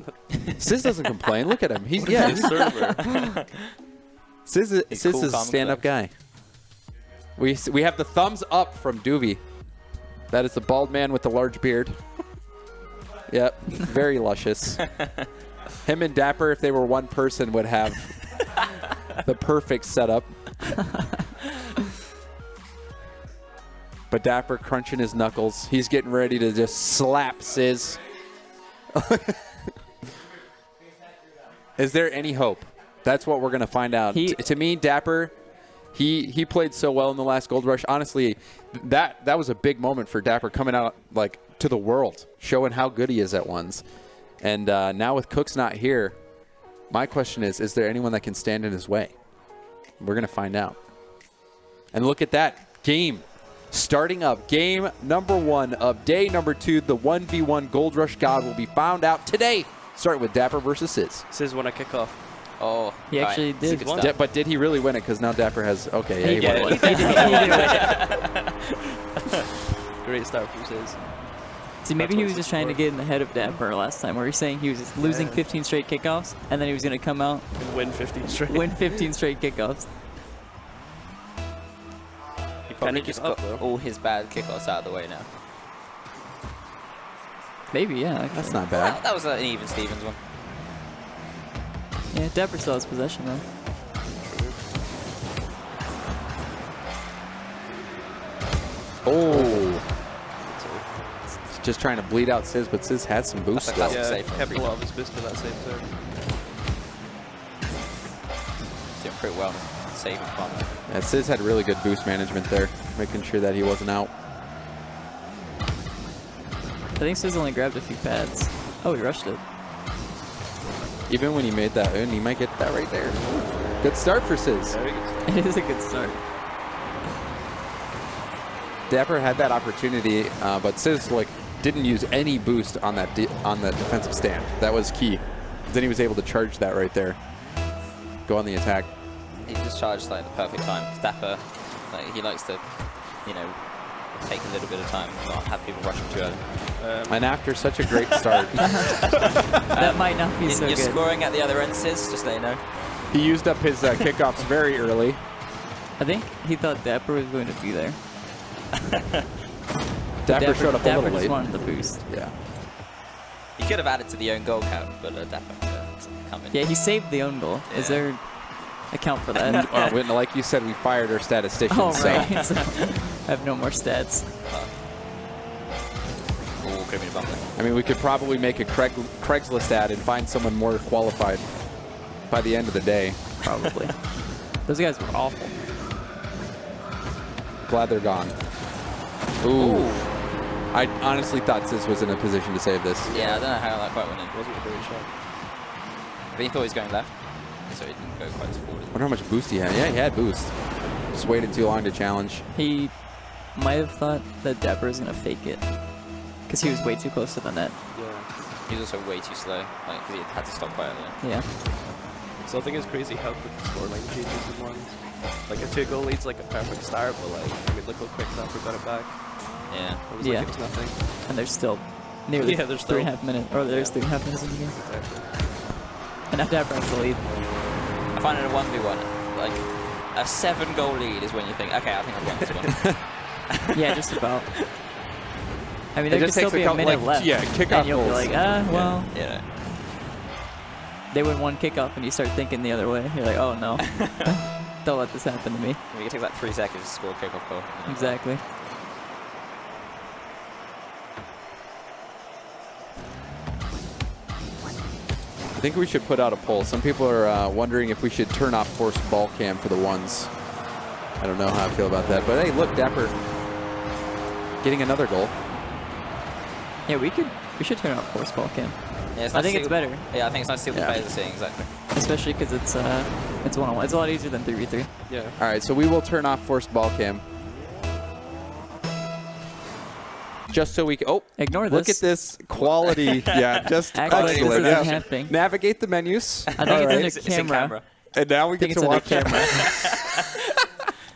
something. Sizz doesn't complain. Look at him. He's server. Sizz is a stand-up guy. We have the thumbs up from Doovie. That is the bald man with the large beard. Yep, very luscious. Him and Dapper, if they were one person, would have the perfect setup. But Dapper crunching his knuckles. He's getting ready to just slap Sizz. Is there any hope? That's what we're going to find out. To me, Dapper, he played so well in the last Gold Rush. Honestly, that was a big moment for Dapper coming out like to the world, showing how good he is at ones. And now with Cooks not here, my question is there anyone that can stand in his way? We're going to find out. And look at that game. Starting up, game number 1 of day number 2, the 1v1 Gold Rush God will be found out today. Starting with Dapper versus Sizz. Sizz won a kickoff. Oh, he actually did. But did he really win it? Because now Dapper has... Okay, yeah, he did win it. Great start from Sizz. See, maybe he was just trying to get in the head of Dapper last time, where he's saying he was just losing 15 straight kickoffs, and then he was going to come out and win 15 straight. Win 15 straight kickoffs. He probably just got all his bad kickoffs out of the way now. Maybe, yeah. Actually. That's not bad. Well, that was an even Stevens one. Yeah, Dapper still has possession, though. Oh. Just trying to bleed out Sizz, but Sizz had some boost still. Yeah, kept a lot of his boost for that same turn. Doing pretty well. Saving fun. Yeah, Sizz had really good boost management there, making sure that he wasn't out. I think Sizz only grabbed a few pads. Oh, he rushed it. Even when he made that in, he might get that right there. Good start for Sizz. It is a good start. Dapper had that opportunity, but Sizz didn't use any boost on that on the defensive stand. That was key. Then he was able to charge that right there. Go on the attack. He just charged like the perfect time. Because Dapper, he likes to, take a little bit of time, not have people rush him too early. And after such a great start, that might not be so good. You're scoring at the other end, Sizz, just let you know. He used up his kickoffs very early. I think he thought Dapper was going to be there. Dapper showed up a little Dapper just late. wanted the boost. Yeah. He could have added to the own goal count, but Dapper come in. Yeah, he saved the own goal. Yeah. Is there a count for that? Like you said, we fired our statistician. Oh, right. So I have no more stats. Oh, could have been a bump there. I mean, we could probably make a Craigslist ad and find someone more qualified by the end of the day. Probably. Those guys were awful. Glad they're gone. Ooh. I honestly thought Sizz was in a position to save this. Yeah, I don't know how that quite went in. It wasn't a great shot. But he thought he was going left, so he didn't go quite as forward. I wonder how much boost he had. Yeah, he had boost. Just waited too long to challenge. He might have thought that Dapper was going to fake it because he was way too close to the net. Yeah. He was also way too slow, because he had to stop quite early. Yeah. So I think it's crazy how quick the scoreline changes in ones. Like a 2-goal lead's like a perfect start, but look how quick Dapper got it back. Yeah. It was like it was nothing. And there's still nearly there's still 3.5 minutes, or there's 3.5 minutes in the game. Exactly. And now Dapper has the lead. I find it a 1v1. Like, a 7-goal lead is when you think, okay, I think I've won this one. Yeah, just about. I mean, there could still be a minute left. Yeah, kickoff and you'll be goals. like, well. Yeah. They win one kickoff and you start thinking the other way. You're like, oh no. Don't let this happen to me. I mean, it takes like 3 seconds to score a kickoff goal. Exactly. I think we should put out a poll. Some people are wondering if we should turn off forced ball cam for the ones. I don't know how I feel about that. But hey, look, Dapper getting another goal. Yeah, we should turn off forced ball cam. Yeah, I think it's better. Yeah, I think it's nice to see what the players are seeing, exactly. Especially because it's one-on-one. It's a lot easier than 3v3. Yeah. All right, so we will turn off forced ball cam. Just so we can, ignore this. Look at this quality. Yeah, just Actually, excellent. this isn't Yeah. happening. Navigate the menus. I think it's in It's camera. And now we get to watch camera.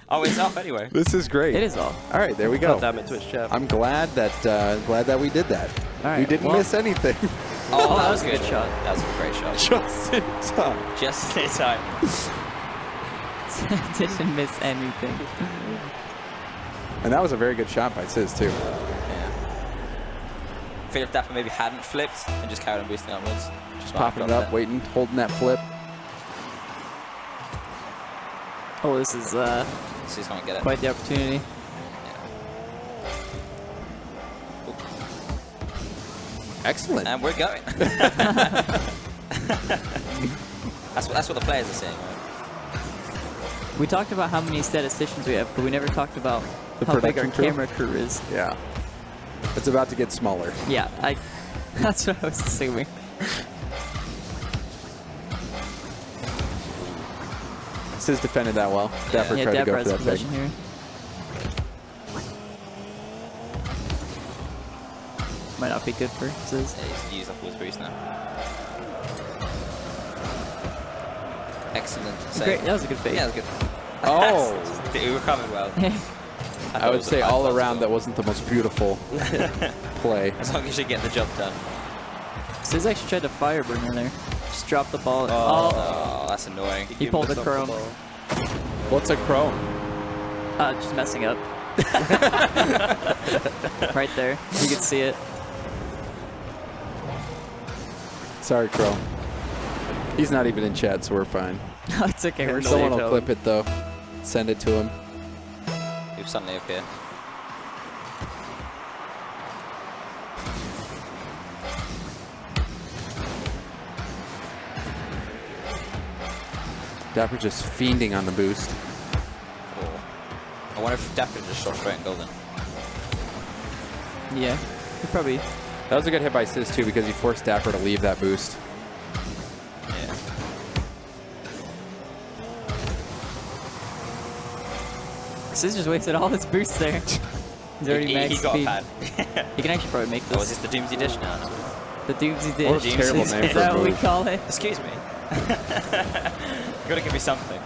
Oh, it's off anyway. This is great. It is off. All right, there we go. Damn it, Twitch chat. I'm glad that we did that. All right, we didn't miss anything. Oh, that was a good shot. That was a great shot. Just in time. Just in time. Didn't miss anything. And that was a very good shot by Sizz, too. Yeah. I feel if Dapper maybe hadn't flipped and just carried on boosting upwards. Just popping it up, waiting, holding that flip. Oh, this is Sizz can't get it. quite the opportunity. Excellent. And we're going. that's what the players are saying, right? We talked about how many statisticians we have, but we never talked about how big our production crew? camera crew is. Yeah. It's about to get smaller. Yeah, that's what I was assuming. Sizz defended that well. Dapper Yeah, tried Dapper to go has for that possession thing. here. Might not be good for Sizz. Yeah, he's used up all his boost now. Excellent save. Great, that was a good fake. Yeah, that was good. Oh! We were coming well. I would say all around that wasn't the most beautiful play. As long as you get the job done. Sizz actually tried to fireburn in there. Just dropped the ball. Oh, that's annoying. He pulled a chrome. What's a chrome? Just messing up. Right there. You can see it. Sorry, Crow. He's not even in chat, so we're fine. No, it's okay. We're safe. Someone will clip it, though. Send it to him. We've suddenly appeared. Dapper just fiending on the boost. Oh. I wonder if Dapper just shot straight and golden. Yeah. He probably. That was a good hit by Sizz, too, because he forced Dapper to leave that boost. Yeah. Sizz just wasted all his boosts there. He's already max he got speed. a pad. He can actually probably make this. Oh, is this the Doomsday Dish now? The Doomsday What a Dish. terrible name Is for a that what we move. call it? Excuse me. You gotta give me something.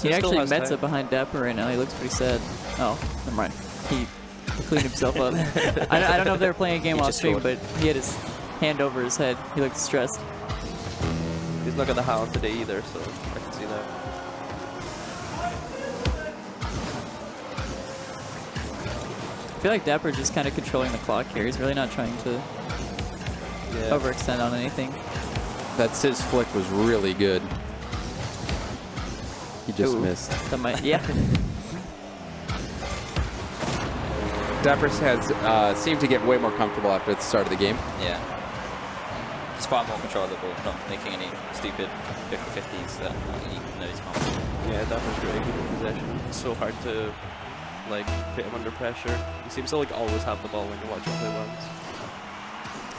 He actually Metza behind Dapper right now. He looks pretty sad. Oh, never mind. He cleaned himself up. I don't know if they were playing a game off stream, but he had his hand over his head. He looked stressed. He's not got the hound today either, so I can see that. I feel like Dapper just kind of controlling the clock here. He's really not trying to overextend on anything. That Sizz flick was really good. He just missed. That might, yeah. Dapper has seemed to get way more comfortable after the start of the game. Yeah. It's far more controllable, not making any stupid 50-50s that he knows can't. Yeah, Dapper's great keeping possession. It's so hard to like put him under pressure. He seems to like always have the ball when you watch him play once.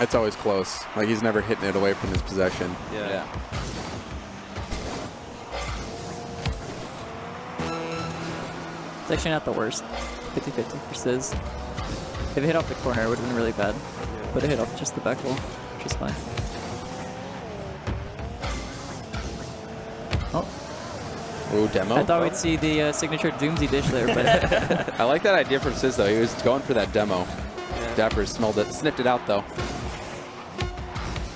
It's always close. Like he's never hitting it away from his possession. Yeah. It's actually not the worst. 50-50 for Sizz. If it hit off the corner, it would have been really bad. But it hit off just the back wall, which is fine. Oh. Ooh, demo. I thought we'd see the signature Doomsday Dish there, but I like that idea from Sizz, though. He was going for that demo. Yeah. Dapper smelled it, sniffed it out, though.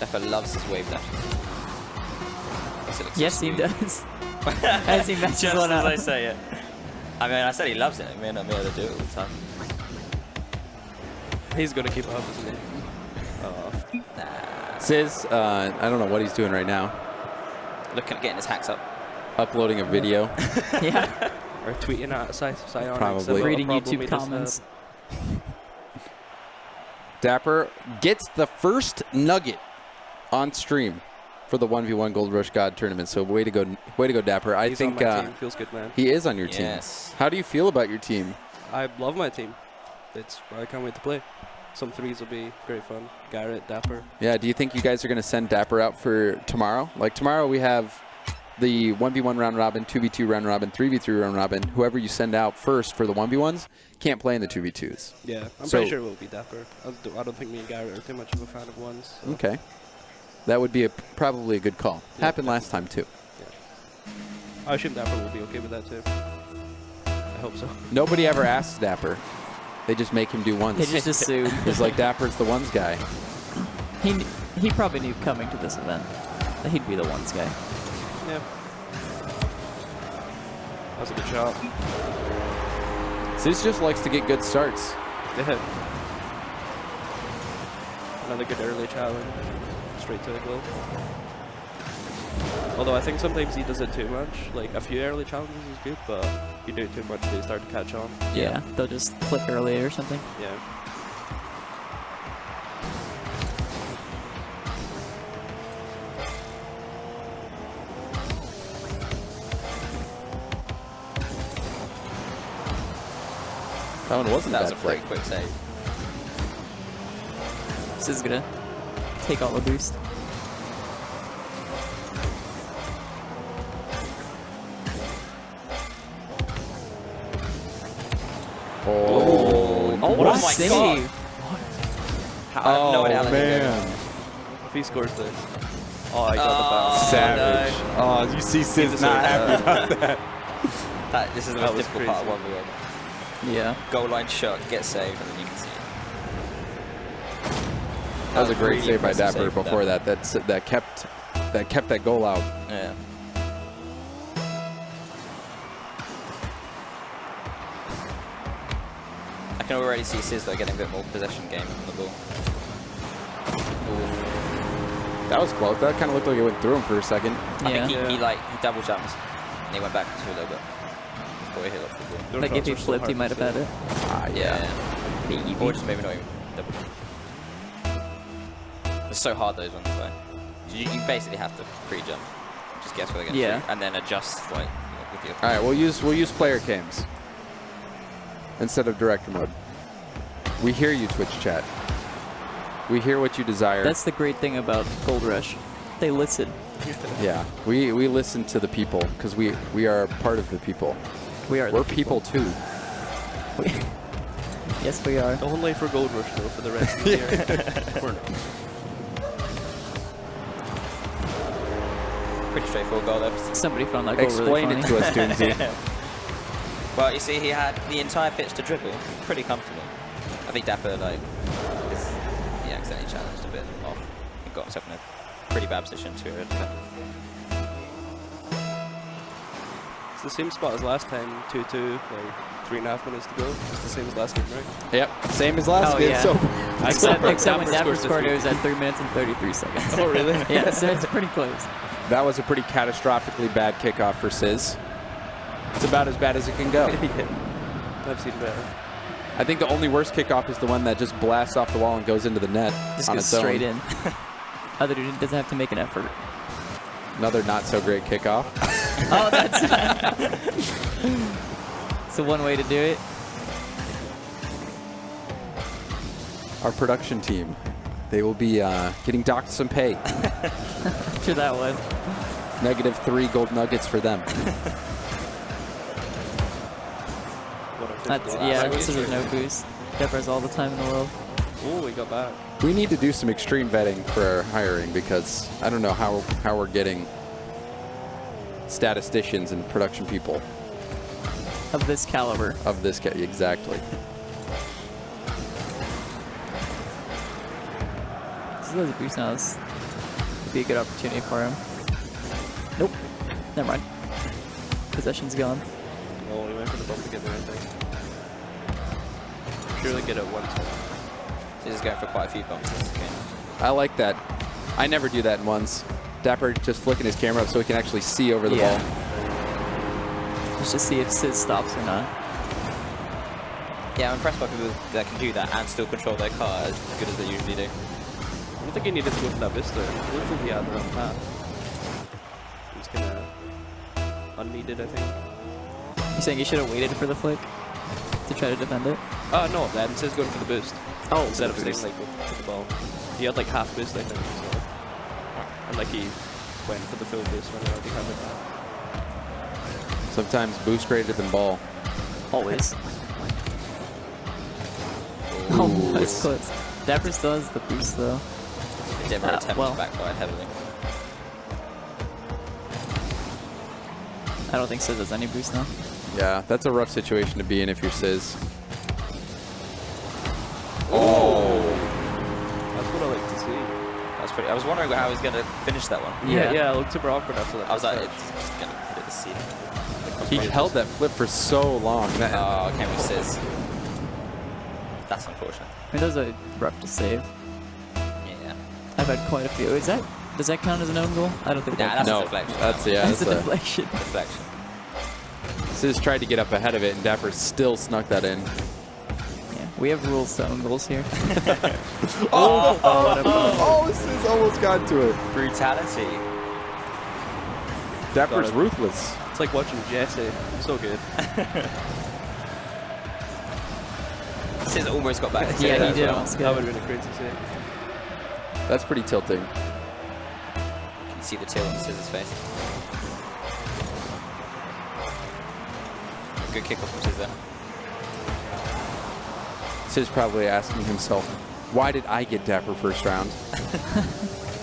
Dapper loves his wave dash. yes, he does. As he messes Just one as up. I say it. I mean, I said he loves it. I may not be able to do it all the time. He's gonna keep up, isn't he? Sizz, I don't know what he's doing right now. Looking at getting his hacks up. Uploading a video. Yeah. Or tweeting at Psionics. Probably. Reading YouTube comments. Dapper gets the first nugget on stream for the 1v1 Gold Rush God tournament. So way to go, Dapper. I He's think on my team. Feels good, man. he is on your team. Yes. How do you feel about your team? I love my team. I can't wait to play. Some threes will be great fun. Garrett, Dapper. Yeah, do you think you guys are going to send Dapper out for tomorrow? Like tomorrow we have the 1v1 round robin, 2v2 round robin, 3v3 round robin. Whoever you send out first for the 1v1s can't play in the 2v2s. Yeah, I'm pretty sure it will be Dapper. I don't think me and Garrett are too much of a fan of ones. So. Okay. That would be probably a good call. Yeah. Happened last time too. Yeah. I assume Dapper will be okay with that too. hope so. Nobody ever asks Dapper. They just make him do ones. They just assume. It's like Dapper's the ones guy. He probably knew coming to this event that he'd be the ones guy. Yeah. That was a good shot. Sizz just likes to get good starts. Yeah. Another good early challenge. Straight to the goal. Although I think sometimes he does it too much. Like, a few early challenges is good, but if you do it too much, they start to catch on. Yeah, they'll just click early or something. Yeah. That one wasn't That was bad a pretty flick. quick save. This is gonna take all the boost. Oh, what a my save! God. I have no idea how that did man. If he scores this. Oh, I got the bounce. Savage. No. Oh, you see Sizz not happy about that. This is the That most was difficult part of crazy. 1v1. Yeah. Goal line shot, get saved, and then you can see it. That was a great really save by impressive Dapper save from before Dapper. that kept that goal out. Yeah. I can already see Sizz though getting a bit more possession game on the ball. That was close. That kind of looked like it went through him for a second. I Yeah. think he double jumps and he went back to a little bit before he hit off the ball. Those Like if shots he are so flipped, he hard might to have had save. it. Yeah. Or just maybe not even double. It's so hard those ones though. You basically have to pre-jump. Just guess where they're going to shoot and then adjust like with your... All right, we'll use player cams instead of director mode. We hear you, Twitch chat. We hear what you desire. That's the great thing about Gold Rush. They listen. Yeah, we listen to the people because we are part of the people. We're We're people too. Yes, we are. Don't lay for Gold Rush though for the rest of the year. We're not. Pretty straightforward goal there. Somebody found that goal Explain really it funny. to us, Doomsy. Well, you see, he had the entire pitch to dribble, pretty comfortable. I think Dapper, like, he accidentally challenged a bit off and got himself in a pretty bad position to defend. It's the same spot as last time, 2-2, like 3.5 minutes to go. It's the same as last game, right? Yep, same as last Oh, game. yeah. So Except when Dapper scores scored, this it was at 3 minutes and 33 seconds. Oh, really? Yeah, so it's pretty close. that was a pretty catastrophically bad kickoff for Sizz. It's about as bad as it can go. Yeah. I've seen better. I think the only worst kickoff is the one that just blasts off the wall and goes into the net Just on goes its own. straight in. Other dude doesn't have to make an effort. Another not so great kickoff. Oh, that's... So one way to do it. Our production team, they will be getting docked some pay. After that one. -3 gold nuggets for them. That's, yeah, this is no boost. Dapper has all the time in the world. Oh, we got back. We need to do some extreme vetting for our hiring because I don't know how we're getting statisticians and production people Of this caliber. of this. Exactly. This is a boost now. This would be a good opportunity for him. Nope. Never mind. Possession's gone. Oh, we went for the bump again there, I think. Sure they get it once. This is going for quite a few bumps this game. I like that. I never do that in ones. Dapper just flicking his camera up so he can actually see over the ball. Let's just see if Sizz stops or not. Yeah, I'm impressed by people that can do that and still control their car as good as they usually do. I don't think he needed to go for that Vista. I don't think he had the wrong path. He was kind of unneeded, I think. You saying you should have waited for the flick to try to defend it? No, that instead going for the boost. Oh, Instead of boosters. staying like with the ball. He had like half boost, I think. So. And like he went for the full boost when he already had it. Sometimes boost greater than ball. Always. Ooh, Oh, that's close. Dapper still has the boost though. Dapper attempts well. to backfire heavily. I don't think Sizz has any boost now. Yeah, that's a rough situation to be in if you're Sizz. Oh! That's what I like to see. That's pretty. I was wondering how he was going to finish that one. Yeah, it looked super awkward after that. I was like, it's just going to hit at the ceiling. He held that flip for so long. Oh, okay, we Sizz. That's unfortunate. I mean, those are rough to save. Yeah. I've had quite a few. Does that count as an own goal? I don't think Nah, that that's counts. a deflection. That's That's a deflection. Deflection. Sizz tried to get up ahead of it, and Dapper still snuck that in. Yeah, we have rules to own goals here. Sizz almost got to it. Brutality. Dapper's ruthless. It's like watching Jesse. So good. Sizz almost got back. Yeah, that he as did well. almost That get would it. have been a crazy save. That's pretty tilting. You can see the teal on Sizz's face. Good kickoff from Sizz there. Sizz probably asking himself, why did I get Dapper first round?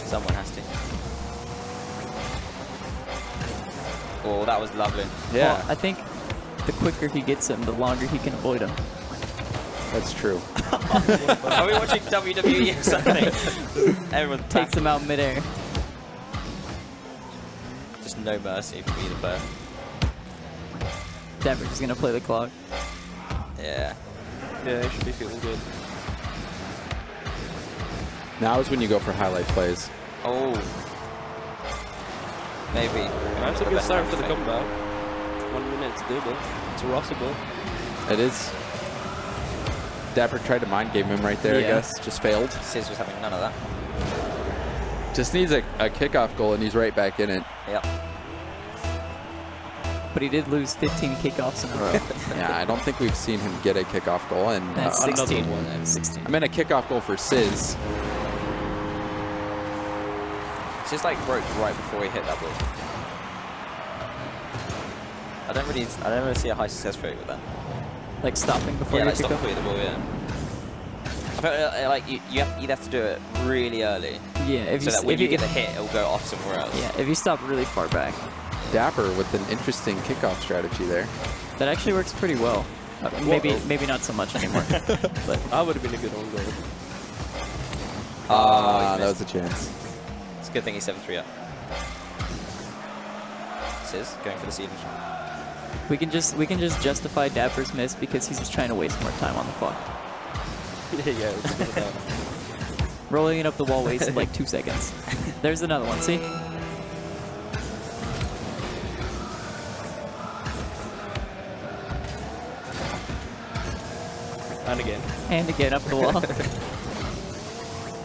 Someone has to. Oh, that was lovely. Yeah, Well, I think the quicker he gets him, the longer he can avoid him. that's true. Are we watching WWE or something? Everyone Takes him out midair. Just no mercy for either player. Dapper's just gonna play the clock. Yeah. Yeah, he should be feeling good. Now is when you go for highlight plays. Oh. Maybe. That's a good start for the comeback. 1 minute, it's doable. It's a rossable. It is. Dapper tried to mind game him right there, I Yeah. guess. Just failed. Sizz was having none of that. Just needs a kickoff goal, and he's right back in it. Yep. But he did lose 15 kickoffs in a row. Yeah, I don't think we've seen him get a kickoff goal. And That's Another 16. one. That's 16. I meant a kickoff goal for Sizz. Just like broke right before he hit that ball. I don't really see a high success rate with that. Like stopping before Yeah, you like kick stop off. before the ball, yeah. I felt like you'd have to do it really early. Yeah, if So you that when if you get the hit, it'll go off somewhere else. yeah, if you stop really far back, Dapper with an interesting kickoff strategy there. that actually works pretty well. Maybe not so much anymore. But That would have been a good own goal. Ah, he's that missed. was a chance. It's a good thing he's 7-3 up. Sizz going for the ceiling shot. we can just justify Dapper's miss because he's just trying to waste more time on the clock. Yeah, it's good about. Rolling it up the wall wasted like 2 seconds. There's another one. See? And again. And again up the wall.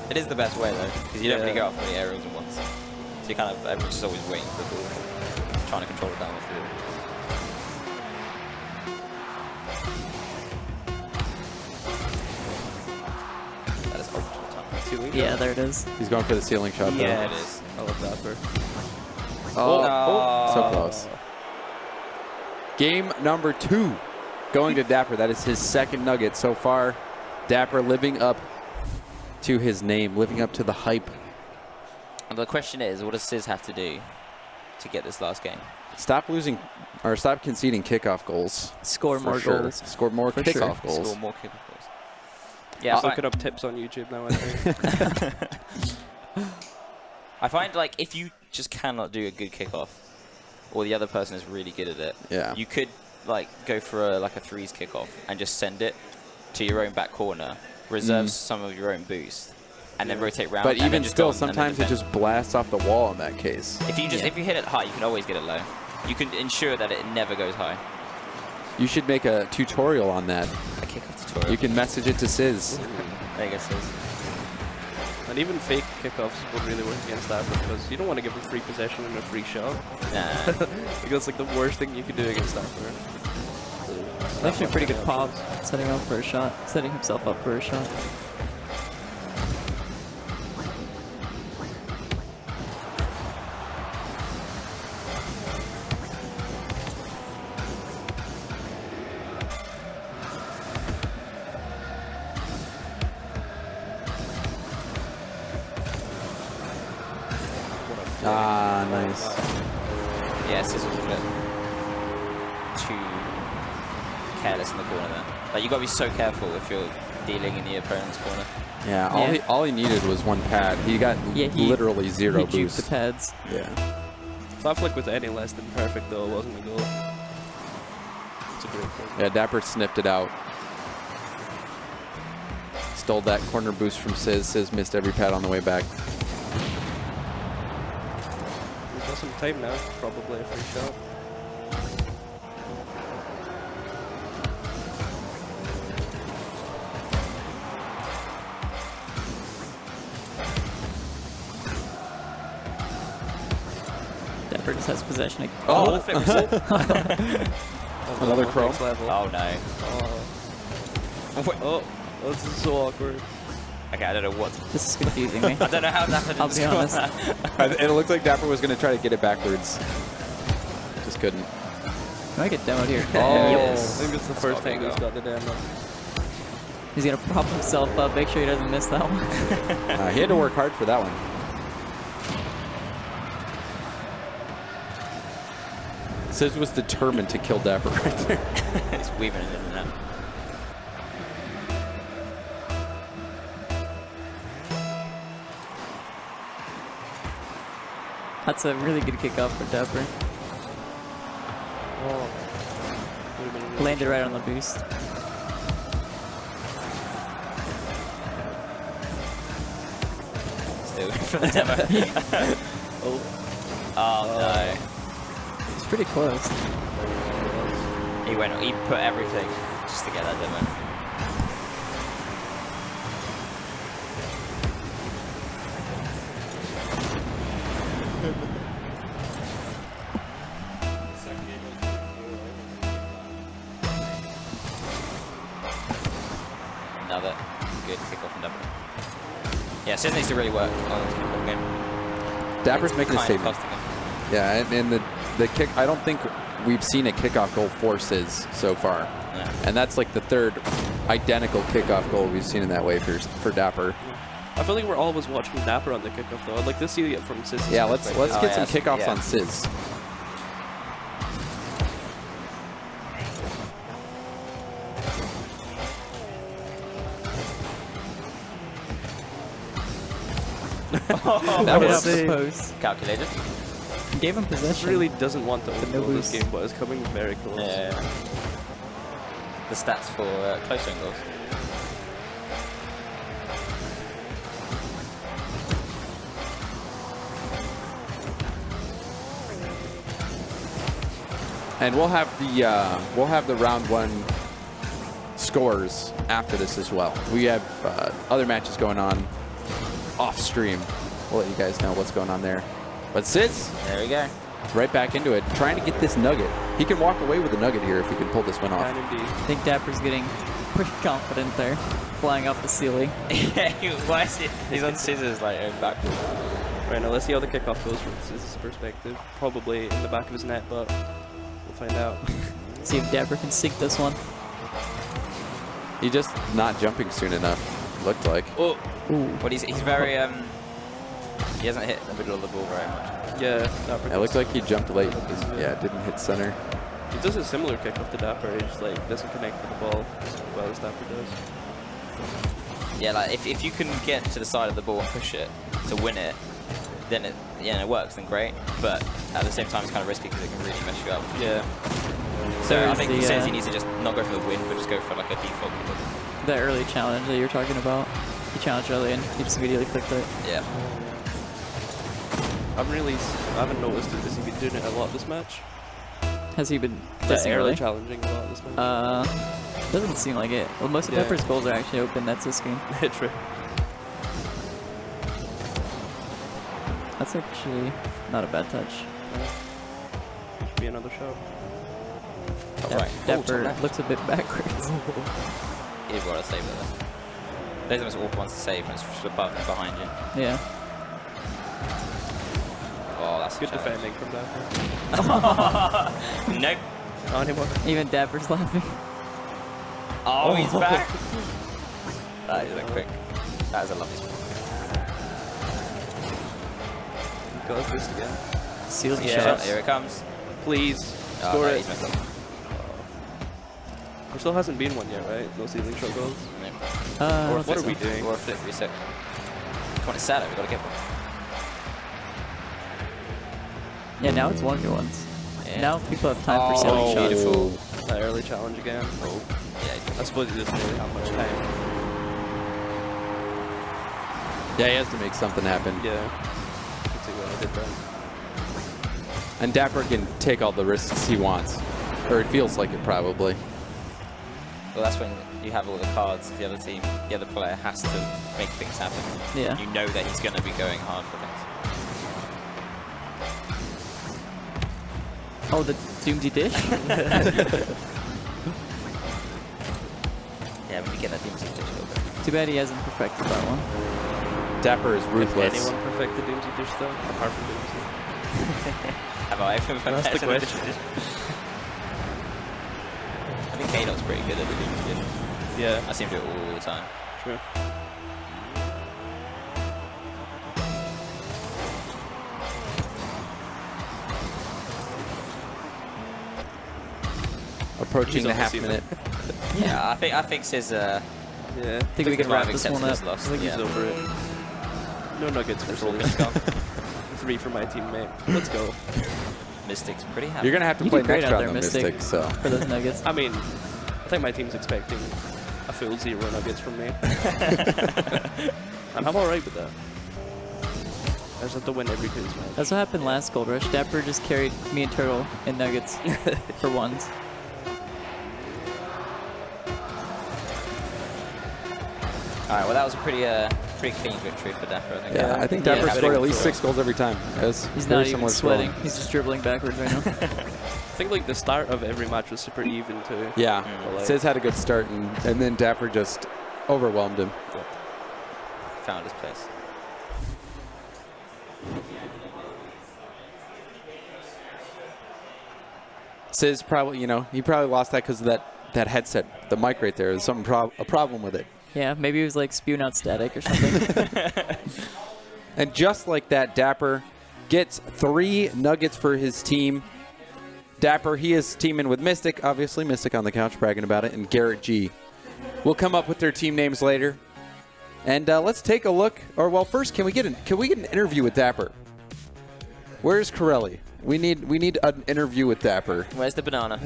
It is the best way though, because you don't really Yeah. go off many aerials at once. So you kind of, everyone's just always waiting for the ball, trying to control it down the field. That is ultimate time. Ceiling Yeah, shot. there it is. He's going for the ceiling shot, though. Yeah, It is. I love Dapper. Oh, so close. Game number 2 going to Dapper. That is his second nugget so far. Dapper living up to his name, living up to the hype. And the question is, what does Sizz have to do to get this last game? Stop losing, or stop conceding kickoff goals. Score for more sure. goals. Score more For kickoff sure. goals. Score more kickoff goals. Yeah, Look it up tips on YouTube now, I think. I find like if you just cannot do a good kickoff, or the other person is really good at it, Yeah. you could like go for like a threes kickoff and just send it to your own back corner, reserve some of your own boost, and then rotate round. But and then even just still, go on and then sometimes it defend. just blasts off the wall in that case. If you just Yeah. if you hit it high, you can always get it low. You can ensure that it never goes high. You should make a tutorial on that. A kickoff tutorial. You can message it to Sizz. There you go, Sizz. And even fake kickoffs would really work against Dapper because you don't want to give him free possession and a free shot. Nah. Like, that's like the worst thing you can do against Dapper. Actually a pretty good pop. Setting up for a shot. Setting himself up for a shot. Ah, nice. Yeah, Sizz was a bit. too careless in the corner there. Like, you got to be so careful if you're dealing in the opponent's corner. Yeah, all he needed was one pad. He got literally zero he boost. The pads. Yeah. That flick was any less than perfect, though. It wasn't a goal. It's a great flick. Yeah, Dapper sniffed it out. Stole that corner boost from Sizz. Sizz missed every pad on the way back. We've got some time now, probably a free shot. Dapper just has possession. Oh! Another crow. Oh no. Oh, this is so awkward. Okay, I don't know what. This is confusing me. I don't know how Dapper I'll be honest. It looked like Dapper was going to try to get it backwards. Just couldn't. Can I get demoed here? Oh. Yes. I think it's the first time he's got the demo. He's going to prop himself up, make sure he doesn't miss that one. He had to work hard for that one. Sizz was determined to kill Dapper right there. It's weaving it in and out. That's a really good kickoff for Dapper. Oh. Landed right on the boost. Still for the demo. Oh no. It's pretty close. He put everything just to get that demo. Another good kickoff from Dapper. Yeah, Sizz needs to really work on the kickoff game. Dapper's making a statement. Yeah, and the kick, I don't think we've seen a kickoff goal for Sizz so far. Yeah. And that's like the third identical kickoff goal we've seen in that way for Dapper. I feel like we're always watching Dapper on the kickoff, though. I'd like to see it from Sizz. Yeah, let's get some kickoffs on Sizz. That was post. Calculated. Gave him This possession. really doesn't want to no own this boost. game, but it's coming very close. Yeah. The stats for close range goals. And we'll have the round one scores after this as well. We have other matches going on off stream. We'll let you guys know what's going on there. But Sizz, There we go. right back into it, trying to get this nugget. He can walk away with the nugget here if he can pull this one off. Can indeed. I think Dapper's getting pretty confident there, flying off the ceiling. Yeah, why is he? He's on scissors like backwards. Right, now let's see how the kickoff goes from Sizz's perspective. Probably in the back of his net, but we'll find out. See if Dapper can sink this one. He just not jumping soon enough, looked like. Oh! Ooh. But he's very he hasn't hit the middle of the ball very much. Yeah, Dapper. It looked like he jumped late. Yeah, didn't hit center. He does a similar kickoff to Dapper. He just like doesn't connect with the ball as well as Dapper does. Yeah, like if you can get to the side of the ball and push it to win it, then it works, then great. But at the same time, it's kind of risky because it can really mess you up. Yeah. So I There's think the, he says he needs to just not go for the win, but just go for like a default kickoff. That early challenge that you were talking about. He challenged early and he just immediately clicked it. Yeah. I haven't noticed it. Has he been doing it a lot this match? Has he been Just testing early early? challenging a lot this match. Doesn't seem like it. Well, most of Yeah. Dapper's goals are actually open. That's his screen. True. That's actually not a bad touch. Should be another shot. Right. Dapper looks a bit backwards. You've got to save it though. Those are the most awkward ones to save when it's just above and behind you. Yeah. Oh, that's Good a challenge. defending from Dapper. Nope. Not anymore. Even Dapper's laughing. Oh, he's back. That is a quick. That is a lovely spot. Got his boost again. Seals the Yeah, shots. here it comes. Please Oh, score no, it. he's messed up. There still hasn't been one yet, right? No ceiling struggles. Or what are we doing? Or a flip reset. When it's sad, we gotta get one. Yeah, now it's 1v1s. Yeah. Now people have time for ceiling shots. Beautiful. That early challenge again. Oh. Yeah, I suppose he doesn't really have much time. Yeah, he has to make something happen. Yeah. Let's see what I did then. And Dapper can take all the risks he wants. Or it feels like it probably. Well, that's when you have all the cards of the other team. The other player has to make things happen. Yeah. You know that he's going to be going hard for things. Oh, the Doomsday dish? Yeah, when you get that Doomsday dish a little bit. Too bad he hasn't perfected that one. Dapper is ruthless. Anyone perfect the Doomsday dish though? Apart from Doomsday. Have I ever That's the question. I think K-Dot's pretty good at the Doomsday dish. Yeah. I see him do it all the time. True. Approaching the half minute. Yeah, I think Sizz. Yeah. I think we can wrap this one up. I think he's over it. No nuggets for Sizz. 3 for my teammate. Let's go. Mystic's pretty happy. You're going to have to You play did great next out round there, on Mystic, so. For those nuggets. I mean, I think my team's expecting a full 0 nuggets from me. And I'm alright with that. I just have to win every quiz match. That's what happened last Gold Rush. Dapper just carried me and Turtle in nuggets for ones. Alright, well that was a pretty clean victory for Dapper, I think. Yeah, I think Dapper scored at least 6 goals every time. He's not even sweating. He's just dribbling backwards right now. I think like the start of every match was super even too. Yeah, Like, Sizz had a good start, and then Dapper just overwhelmed him. Found his place. Sizz probably, you know, he probably lost that because of that headset, the mic right there. There's something a problem with it. Yeah, maybe he was like spewing out static or something. And just like that, Dapper gets 3 nuggets for his team. Dapper, he is teaming with Mystic, obviously. Mystic on the couch bragging about it, and Garrett G. We'll come up with their team names later. And let's take a look. Or well, first, can we get an interview with Dapper? Where's Corelli? We need an interview with Dapper. Where's the banana?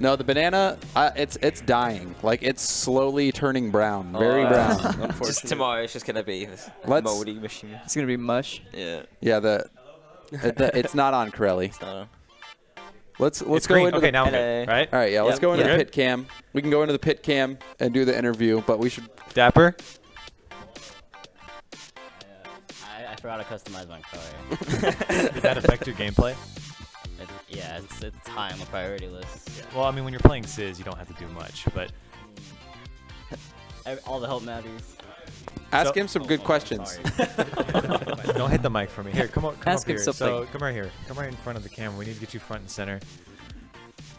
No, the banana, it's dying. Like it's slowly turning brown, very brown. unfortunately. Just tomorrow, it's just gonna be this moldy machine. It's gonna be mush. Yeah. Yeah, it's not on Corelli. It's not on. Let's It's go green. into Okay, the, now I'm good, right? all right, yeah, let's go into We're the good? pit cam. We can go into the pit cam and do the interview, but we should. Dapper? I forgot to customize my car. Did that affect your gameplay? Yeah, it's high on the priority list. Well, I mean, when you're playing Sizz, you don't have to do much, but All the help matters. Ask him some good questions. Sorry. don't hit the mic for me. Here, come up Ask him here. something. So come right here. Come right in front of the camera. We need to get you front and center.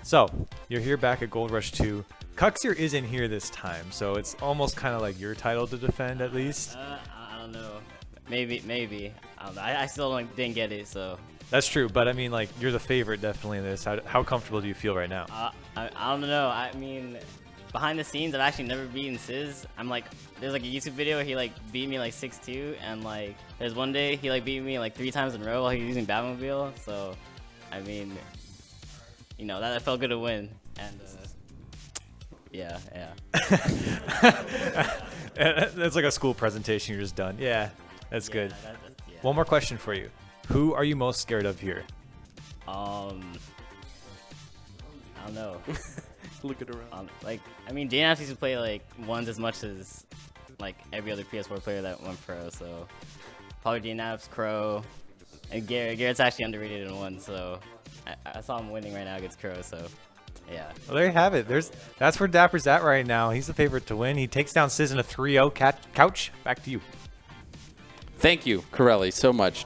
So you're here back at Gold Rush 2. Cuxier is in here this time, so it's almost kind of like your title to defend at least. I don't know. Maybe. I don't know. I still didn't get it, so. That's true, but I mean, like, you're the favorite definitely in this. How comfortable do you feel right now? I don't know. I mean, behind the scenes, I've actually never beaten Sizz. I'm like, there's like a YouTube video where he like beat me like 6-2, and like there's one day he like beat me like 3 times in a row while he was using Batmobile. So, I mean, you know, that felt good to win, and yeah. That's like a school presentation. You're just done. Yeah, that's good. Yeah. One more question for you. Who are you most scared of here? I don't know. Looking around. Like, I mean, Dana used to play like ones as much as like every other PS4 player that went pro. So probably Dana's Crow, and Garrett's actually underrated in one. So I saw him winning right now against Crow. So yeah. Well, there you have it. That's where Dapper's at right now. He's the favorite to win. He takes down Sizz in a 3-0 couch. Back to you. Thank you, Corelli, so much.